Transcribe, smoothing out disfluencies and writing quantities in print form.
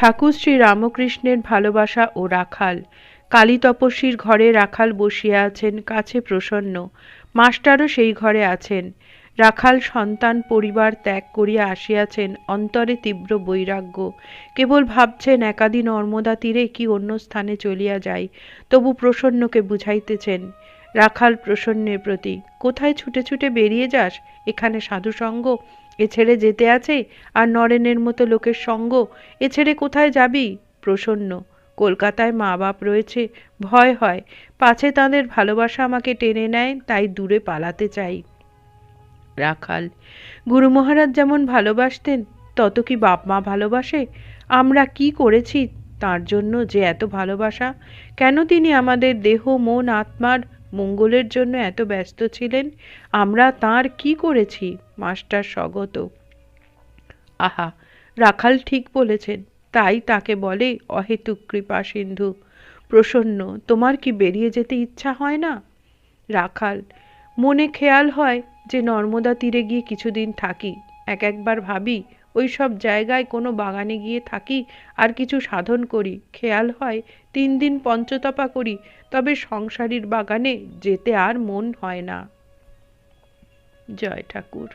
ঠাকুর শ্রী রামকৃষ্ণের ভালোবাসা ও রাখাল। কালী তপস্বীর ঘরে রাখাল বসিয়া আছেন, কাছে প্রসন্ন। মাস্টারও সেই ঘরে আছেন। রাখাল সন্তান পরিবার ত্যাগ করিয়া আসিয়াছেন, অন্তরে তীব্র বৈরাগ্য। কেবল ভাবছেন একাদী নর্মদা তীরে কি অন্য স্থানে চলিয়া যাই। তবু প্রসন্নকে বুঝাইতেছেন। রাখাল প্রসন্নের প্রতি, কোথায় ছুটে ছুটে বেরিয়ে যাস? এখানে সাধুসঙ্গ এ ছেড়ে যেতে আছে, আর নরেনের মতো লোকের সঙ্গ এ ছেড়ে কোথায় যাবি? প্রসন্ন, কলকাতায় মা বাপ রয়েছে, ভয় হয় পাছে তাঁদের ভালোবাসা আমাকে টেনে নেয়, তাই দূরে পালাতে চাই। রাখাল, গুরু মহারাজ যেমন ভালোবাসতেন তত কি বাপ মা ভালোবাসে? আমরা কি করেছি তার জন্য যে এত ভালোবাসা? কেন তিনি আমাদের দেহ মন আত্মার মঙ্গলের জন্য এত ব্যস্ত ছিলেন? আমরা তাঁর কি করেছি? মাস্টার স্বগত, আহা, রাখাল ঠিক বলেছেন, তাই তাকে বলে অহেতুক কৃপা সিন্ধু। প্রসন্ন, তোমার কি বেরিয়ে যেতে ইচ্ছা হয় না? রাখাল, মনে খেয়াল হয় যে নর্মদা তীরে গিয়ে কিছুদিন থাকি। একবার ভাবি ওই সব জায়গায় কোনো বাগানে গিয়ে থাকি আর কিছু সাধন করি। খেয়াল হয় 3 দিন পঞ্চতপা করি, তবে সংসারীর বাগানে যেতে আর মন হয় না। জয় ঠাকুর।